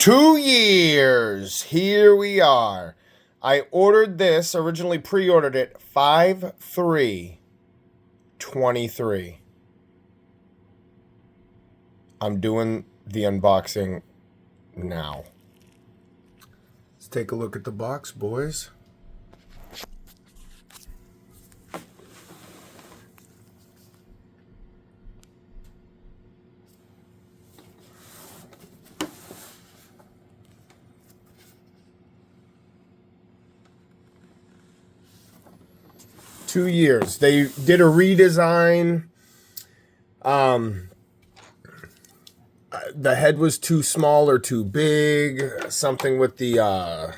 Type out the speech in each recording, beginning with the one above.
2 years. Here we are. I ordered this, originally pre-ordered it 5/3/23. I'm doing the unboxing now. Let's take a look at the box, boys. $2 years. They did a redesign. The head was too small or too big. Something with the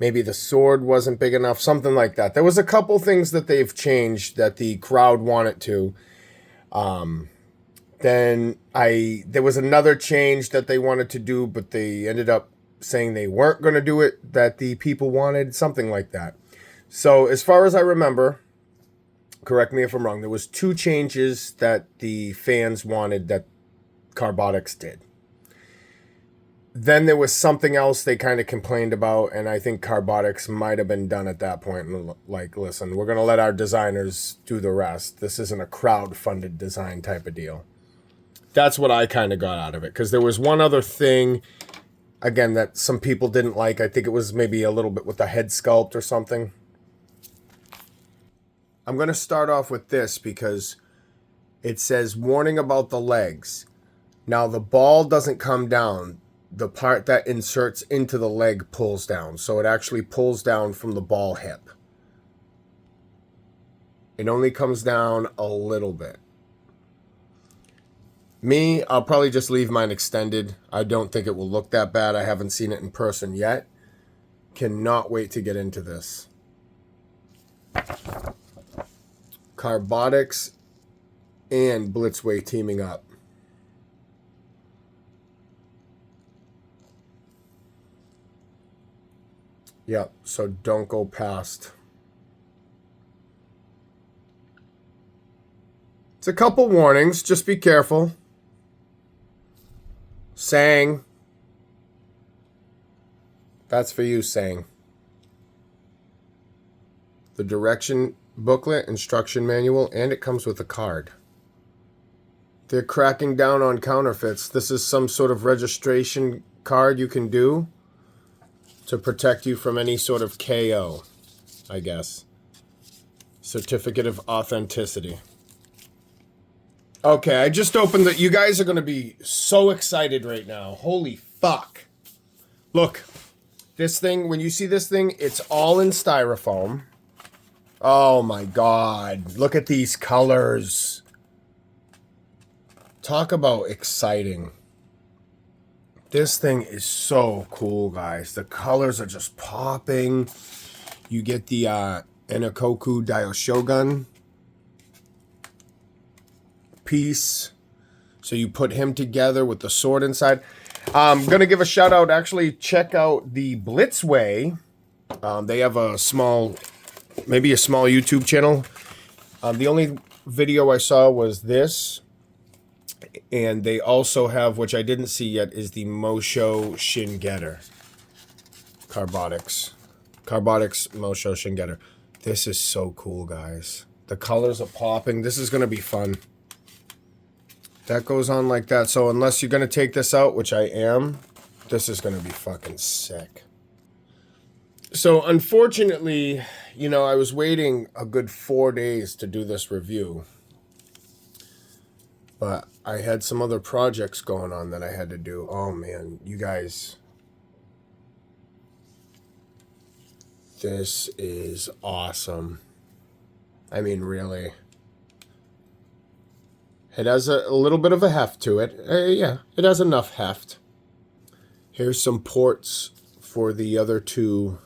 maybe the sword wasn't big enough. Something like that. There was a couple things that they've changed that the crowd wanted to. Then there was another change that they wanted to do, but they ended up saying they weren't going to do it. That the people wanted, something like that. So as far as I remember, correct me if I'm wrong, there was 2 changes that the fans wanted that Carbotix did. Then there was something else they kind of complained about, and I think Carbotix might have been done at that point. Like, listen, we're going to let our designers do the rest. This isn't a crowd-funded design type of deal. That's what I kind of got out of it, because there was one other thing, again, that some people didn't like. I think it was maybe a little bit with the head sculpt or something. I'm going to start off with this because it says warning about the legs. Now the ball doesn't come down. The part that inserts into the leg pulls down. So it actually pulls down from the ball hip. It only comes down a little bit. Me, I'll probably just leave mine extended. I don't think it will look that bad. I haven't seen it in person yet. Cannot wait to get into this. Carbotix and Blitzway teaming up. Yep, so don't go past. It's a couple warnings, just be careful. Sang. That's for you, Sang. The direction booklet, instruction manual, and it comes with a card. They're cracking down on counterfeits. This is some sort of registration card you can do to protect you from any sort of KO, I guess. Certificate of authenticity. Okay, I just opened it. You guys are going to be so excited right now. Holy fuck. Look, this thing, when you see this thing, it's all in styrofoam. Oh my God. Look at these colors. Talk about exciting. This thing is so cool, guys. The colors are just popping. You get the Enikoku Daishogun piece. So you put him together with the sword inside. I'm going to give a shout out. Actually, check out the Blitzway. They have a small, maybe a small YouTube channel. The only video I saw was this. And they also have, which I didn't see yet, is the Mosho Shingetter. Carbotix. Carbotix Mosho Shingetter. This is so cool, guys. The colors are popping. This is going to be fun. That goes on like that. So unless you're going to take this out, which I am, this is going to be fucking sick. So unfortunately, you know, I was waiting a good 4 days to do this review. But I had some other projects going on that I had to do. Oh, man, you guys. This is awesome. I mean, really. It has a little bit of a heft to it. Yeah, it has enough heft. Here's some ports for the other 2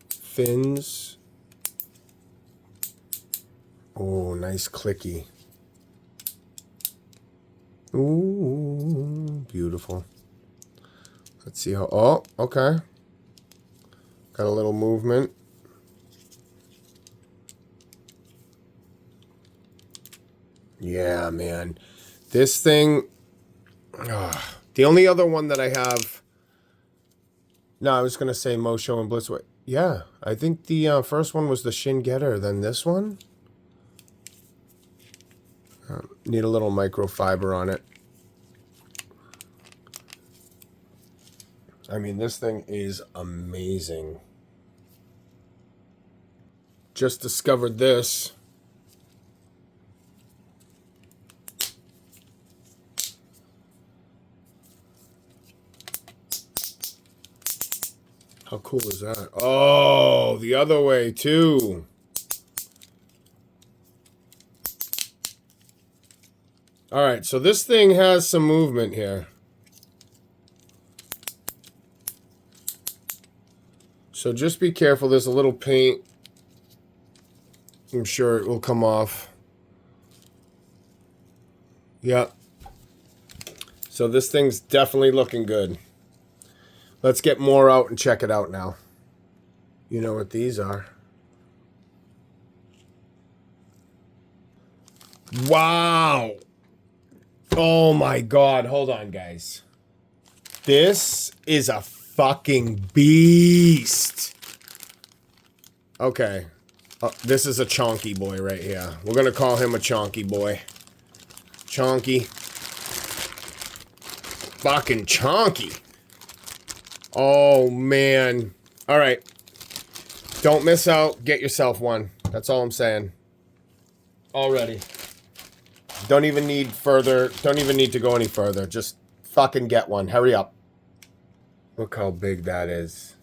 fins. Oh, nice clicky. Ooh, beautiful. Let's see how... Oh, okay. Got a little movement. Yeah, man. This thing... The only other one that I have... No, I was going to say Mosho and Blitzway. Yeah, I think the first one was the Shin Getter, then this one. Need a little microfiber on it. I mean, this thing is amazing. Just discovered this. How cool is that? Oh, the other way too. All right, so this thing has some movement here. So just be careful. There's a little paint. I'm sure it will come off. Yeah. So this thing's definitely looking good. Let's get more out and check it out now. You know what these are. Wow. Oh my God. Hold on, guys. This is a fucking beast. Okay. This is a chonky boy right here. We're going to call him a chonky boy. Chonky. Fucking chonky. Oh, man. All right. Don't miss out. Get yourself one. That's all I'm saying. Already. Don't even need to go any further. Just fucking get one. Hurry up. Look how big that is.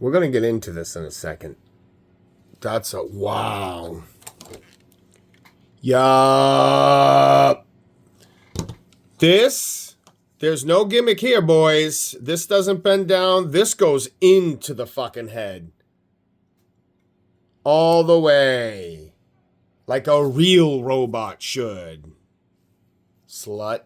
We're going to get into this in a second. That's a wow. Yup. There's no gimmick here, boys. This doesn't bend down. This goes into the fucking head. All the way. Like a real robot should. Slut.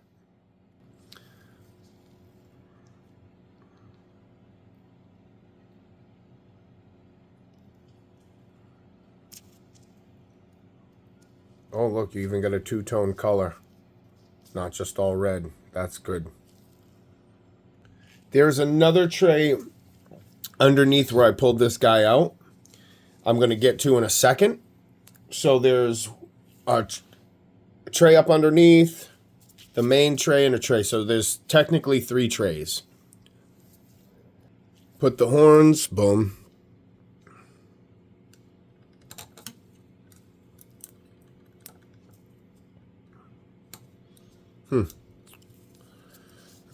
Oh, look, you even got a two-tone color. Not just all red. That's good. There's another tray underneath where I pulled this guy out. I'm going to get to in a second. So there's a tray up underneath, the main tray, and a tray. So there's technically 3 trays. Put the horns, boom. Let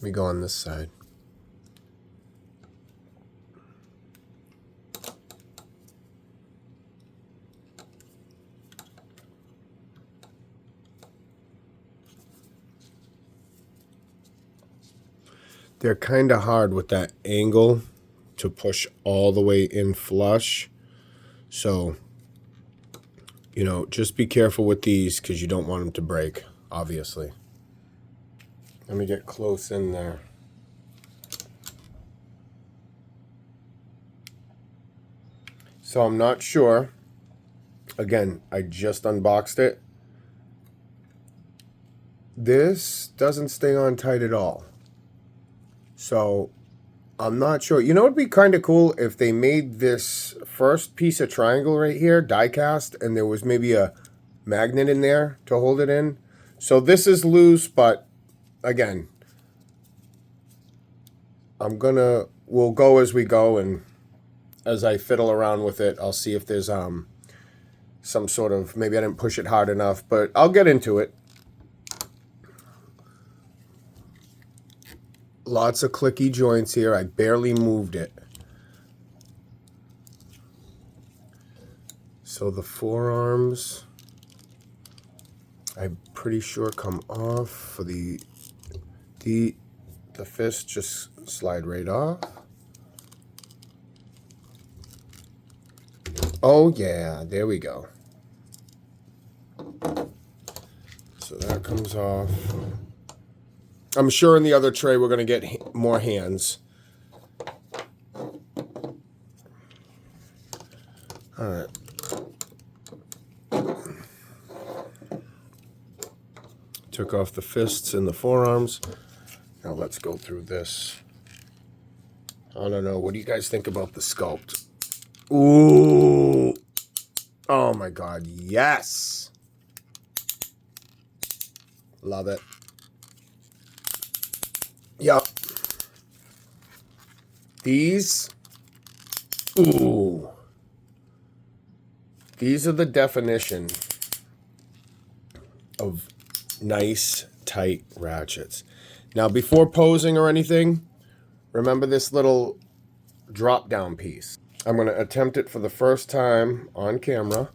me go on this side. They're kind of hard with that angle to push all the way in flush. So, you know, just be careful with these because you don't want them to break, obviously. Let me get close in there. So I'm not sure. Again, I just unboxed it. This doesn't stay on tight at all. So I'm not sure. You know, it'd be kind of cool if they made this first piece of triangle right here, die cast, and there was maybe a magnet in there to hold it in. So this is loose, but again, we'll go as we go, and as I fiddle around with it, I'll see if there's some sort of, maybe I didn't push it hard enough, but I'll get into it. Lots of clicky joints here. I barely moved it. So the forearms, I'm pretty sure come off. For the fist, just slide right off. Oh yeah, there we go. So that comes off. I'm sure in the other tray we're going to get more hands. All right. Took off the fists and the forearms. Now let's go through this. I don't know. What do you guys think about the sculpt? Ooh. Oh my God. Yes. Love it. Yup. These. Ooh. These are the definition of nice, tight ratchets. Now, before posing or anything, remember this little drop-down piece. I'm going to attempt it for the first time on camera.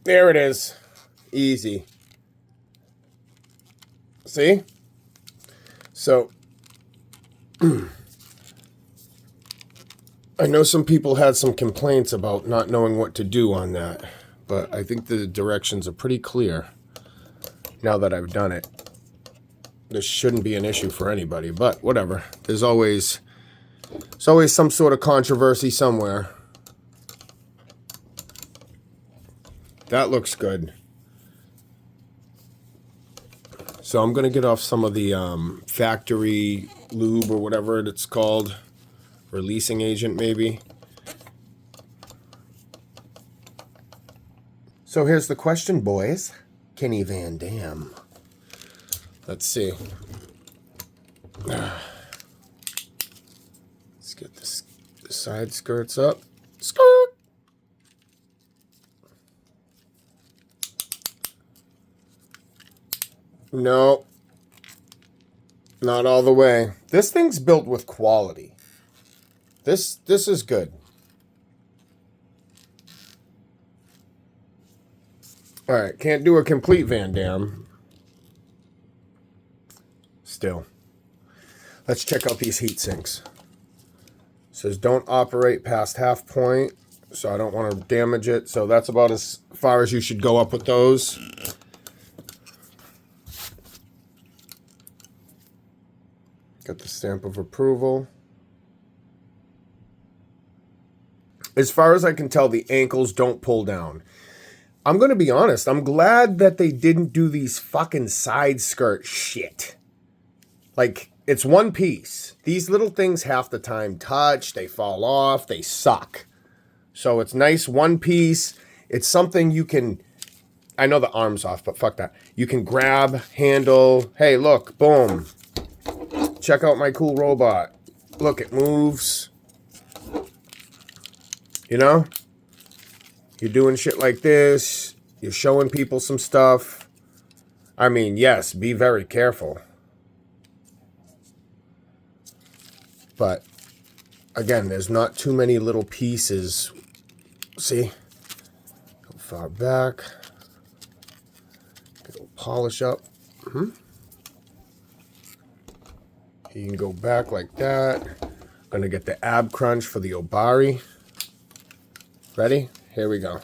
There it is. Easy. See? So, I know some people had some complaints about not knowing what to do on that, but I think the directions are pretty clear now that I've done it. This shouldn't be an issue for anybody, but whatever. There's always some sort of controversy somewhere. That looks good. So I'm going to get off some of the factory lube or whatever it's called. Releasing agent, maybe. So here's the question, boys. Kenny Van Dam. Let's see. Let's get the side skirts up. Skirt! No. Not all the way. This thing's built with quality. This is good. All right, can't do a complete Van Dam. Still. Let's check out these heat sinks. It says don't operate past half point, so I don't want to damage it. So that's about as far as you should go up with those. Got the stamp of approval. As far as I can tell, the ankles don't pull down. I'm going to be honest. I'm glad that they didn't do these fucking side skirt shit. Like, it's one piece. These little things half the time touch. They fall off. They suck. So it's nice one piece. It's something you can... I know the arm's off, but fuck that. You can grab, handle. Hey, look. Boom. Check out my cool robot. Look, it moves. You know? You're doing shit like this. You're showing people some stuff. I mean, yes, be very careful. But, again, there's not too many little pieces. See? Go far back. Get a little polish up. You can go back like that. Gonna get the ab crunch for the Obari. Ready? Here we go.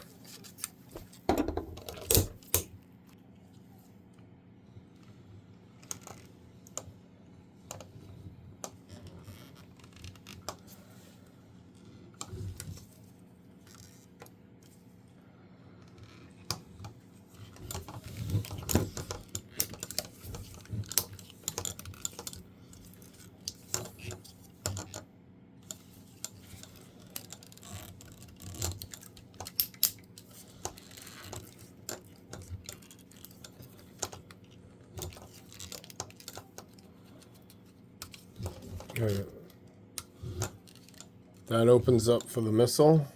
That opens up for the missile.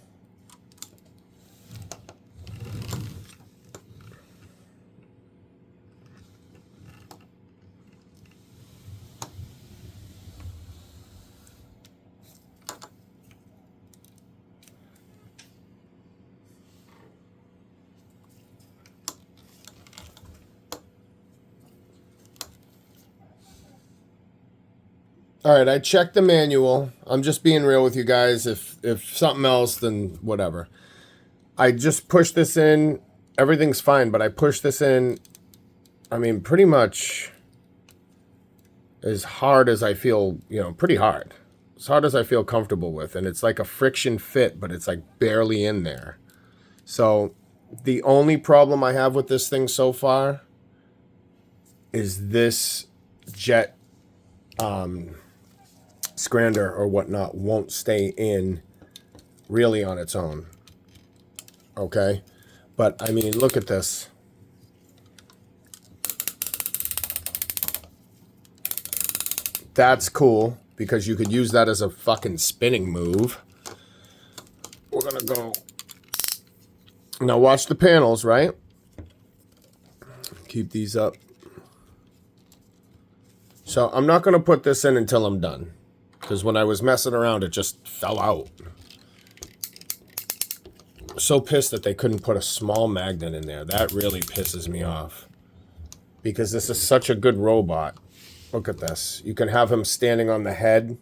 All right, I checked the manual. I'm just being real with you guys. If something else, then whatever. I just pushed this in. Everything's fine, but I pushed this in, I mean, pretty much as hard as I feel, you know, pretty hard. As hard as I feel comfortable with. And it's like a friction fit, but it's like barely in there. So The only problem I have with this thing so far is this jet scrander or whatnot won't stay in really on its own. Okay? But, I mean, look at this. That's cool, because you could use that as a fucking spinning move. We're gonna go... Now watch the panels, right? Keep these up. So I'm not gonna put this in until I'm done, because when I was messing around, it just fell out. So pissed that they couldn't put a small magnet in there. That really pisses me off, because this is such a good robot. Look at this. You can have him standing on the head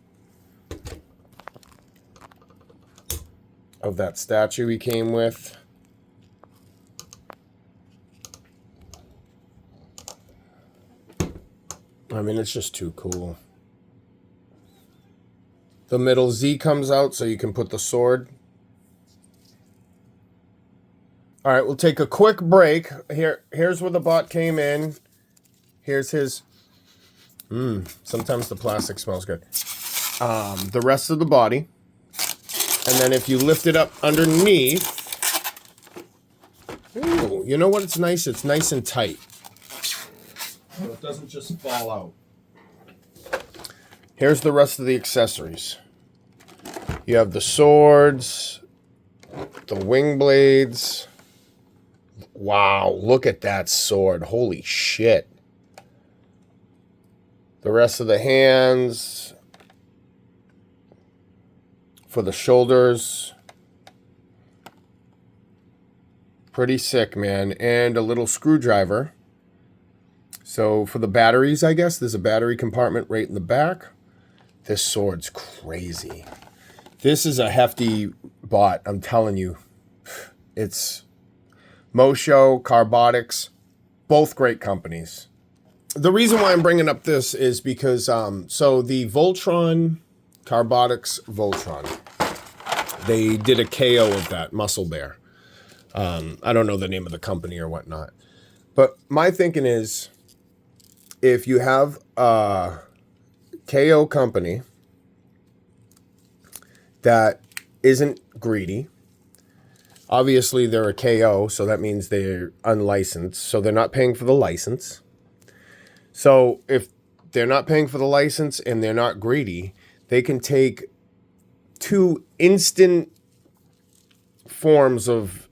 of that statue he came with. I mean, it's just too cool. The middle Z comes out so you can put the sword. All right, we'll take a quick break. Here's where the bot came in. Here's his... sometimes the plastic smells good. The rest of the body. And then if you lift it up underneath... Ooh, you know what? It's nice. It's nice and tight. So it doesn't just fall out. Here's the rest of the accessories. You have the swords, the wing blades. Wow, look at that sword. Holy shit. The rest of the hands. For the shoulders. Pretty sick, man. And a little screwdriver. So for the batteries, I guess, there's a battery compartment right in the back. This sword's crazy. This is a hefty bot, I'm telling you. It's Mazinkaiser Carbotix, both great companies. The reason why I'm bringing up this is because, so the Voltron, Carbotix Voltron, they did a KO of that, Muscle Bear. I don't know the name of the company or whatnot. But my thinking is, if you have a KO company that isn't greedy, obviously they're a KO, so that means they're unlicensed, so they're not paying for the license. So if they're not paying for the license and they're not greedy, they can take two instant forms of,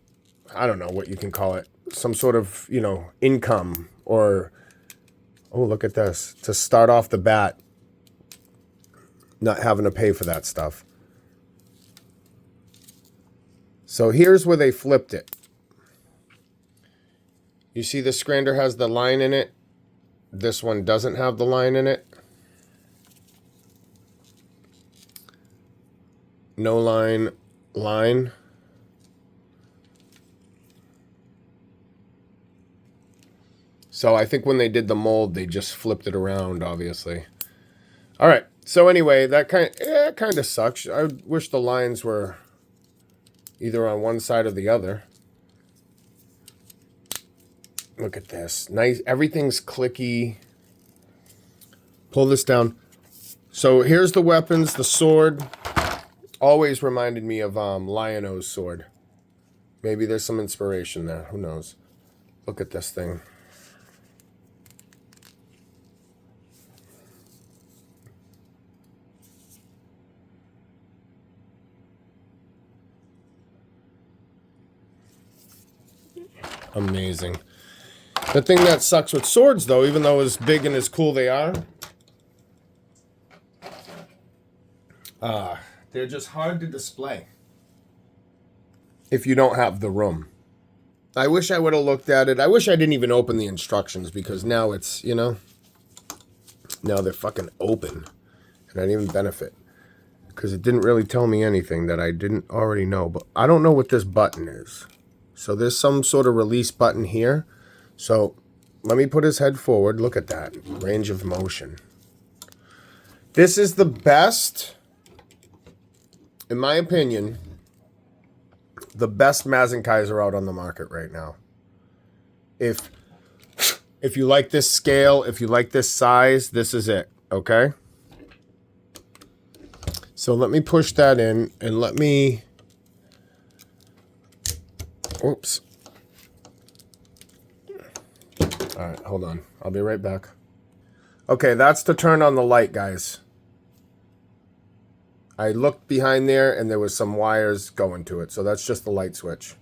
I don't know what you can call it, some sort of, you know, income or... Oh, look at this. To start off the bat, not having to pay for that stuff. So here's where they flipped it. You see the scrander has the line in it. This one doesn't have the line in it. No line, line. So I think when they did the mold, they just flipped it around, obviously. All right. So anyway, that kind of sucks. I wish the lines were either on one side or the other. Look at this. Nice. Everything's clicky. Pull this down. So here's the weapons. The sword always reminded me of Lion-O's sword. Maybe there's some inspiration there. Who knows? Look at this thing. Amazing. The thing that sucks with swords, though, even though as big and as cool they are, they're just hard to display if you don't have the room. I wish I would have looked at it. I wish I didn't even open the instructions, because now it's, you know, now they're fucking open and I didn't even benefit because it didn't really tell me anything that I didn't already know. But I don't know what this button is. So there's some sort of release button here. So let me put his head forward. Look at that. Range of motion. This is the best, in my opinion, the best Mazinkaiser out on the market right now. If you like this scale, if you like this size, this is it, okay? So let me push that in and let me, oops. All right, hold on. I'll be right back. Okay, that's to turn on the light, guys. I looked behind there and there was some wires going to it, so that's just the light switch.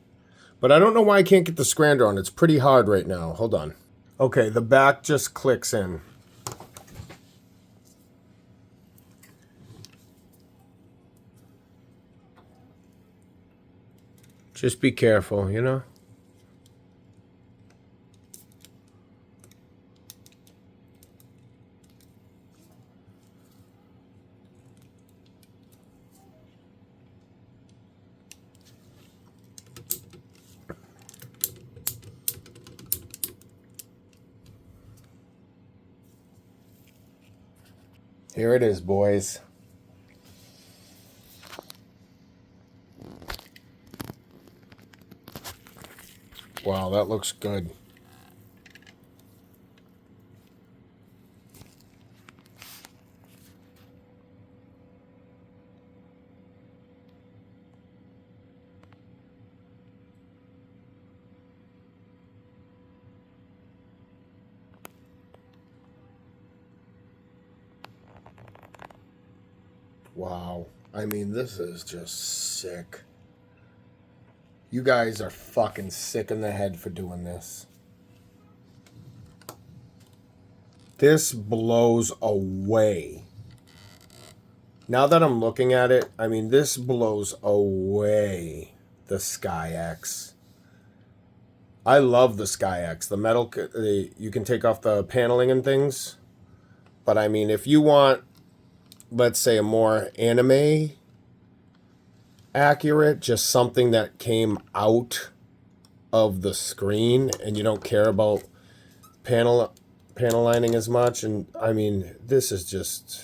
But I don't know why I can't get the scrander on. It's pretty hard right now. Hold on. Okay, the back just clicks in. Just be careful, you know? Here it is, boys. Wow, that looks good. Wow. I mean, this is just sick. You guys are fucking sick in the head for doing this. This blows away. Now that I'm looking at it, I mean, this blows away the SkyX. I love the SkyX. The metal, you can take off the paneling and things. But I mean, if you want, let's say, a more anime accurate, just something that came out of the screen and you don't care about panel lining as much, and I mean, this is just,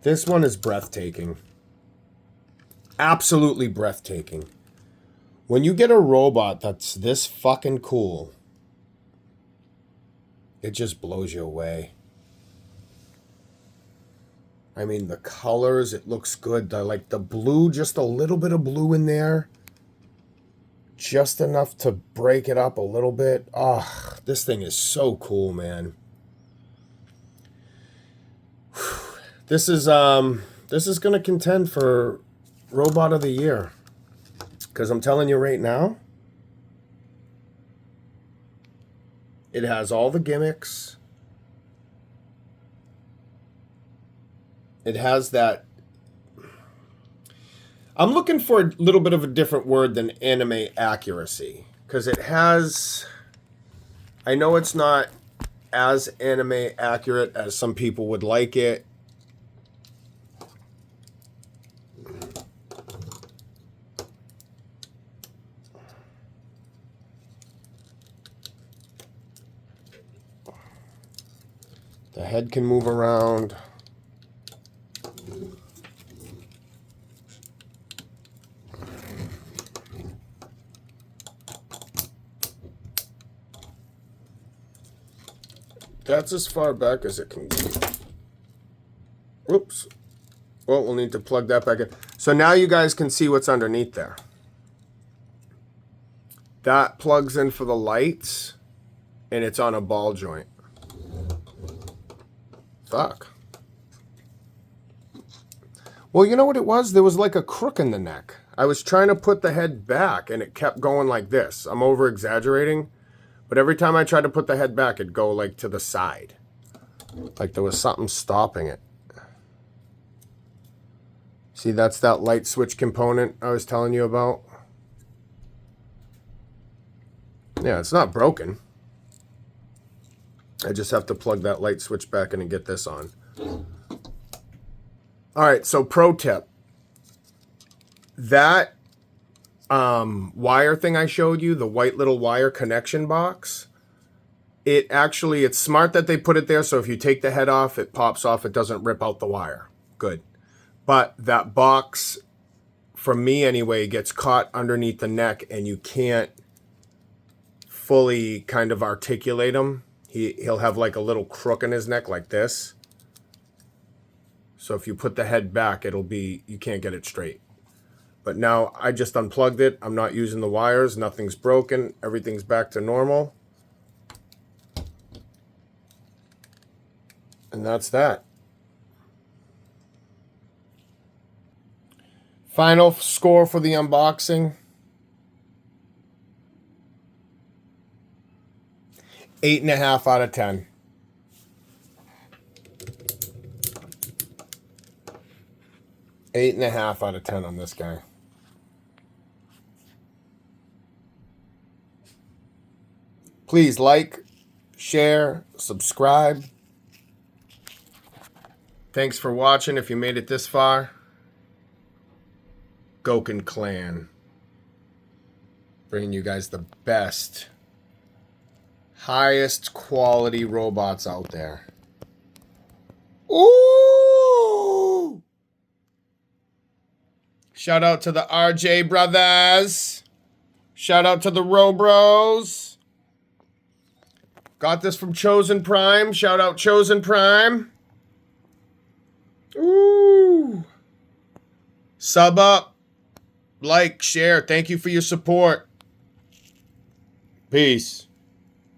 this one is breathtaking. Absolutely breathtaking. When you get a robot that's this fucking cool, it just blows you away. I mean, the colors, it looks good. I like the blue, just a little bit of blue in there. Just enough to break it up a little bit. Oh, this thing is so cool, man. This is going to contend for Robot of the Year. Because I'm telling you right now, it has all the gimmicks. It has that. I'm looking for a little bit of a different word than anime accuracy. Because it has. I know it's not as anime accurate as some people would like it. The head can move around. That's as far back as it can go. Whoops. Well, we'll need to plug that back in. So now you guys can see what's underneath there. That plugs in for the lights, and it's on a ball joint. Fuck. Well, you know what it was? There was like a crook in the neck. I was trying to put the head back, and it kept going like this. I'm over-exaggerating. But every time I tried to put the head back, it'd go like to the side. Like there was something stopping it. See, that's that light switch component I was telling you about. Yeah, it's not broken. I just have to plug that light switch back in and get this on. All right, so pro tip. That wire thing I showed you, the white little wire connection box, it's smart that they put it there, so if you take the head off, it pops off, it doesn't rip out the wire. Good. But that box from me anyway, gets caught underneath the neck and you can't fully kind of articulate him. He'll have like a little crook in his neck like this. So if you put the head back, you can't get it straight. But now I just unplugged it. I'm not using the wires. Nothing's broken. Everything's back to normal. And that's that. Final score for the unboxing. 8.5 out of 10. 8.5 out of 10 on this guy. Please like, share, subscribe. Thanks for watching if you made it this far. Goken Clan. Bringing you guys the best, highest quality robots out there. Ooh! Shout out to the RJ brothers. Shout out to the Robros. Got this from Chosen Prime. Shout out Chosen Prime. Ooh. Sub up. Like, share. Thank you for your support. Peace.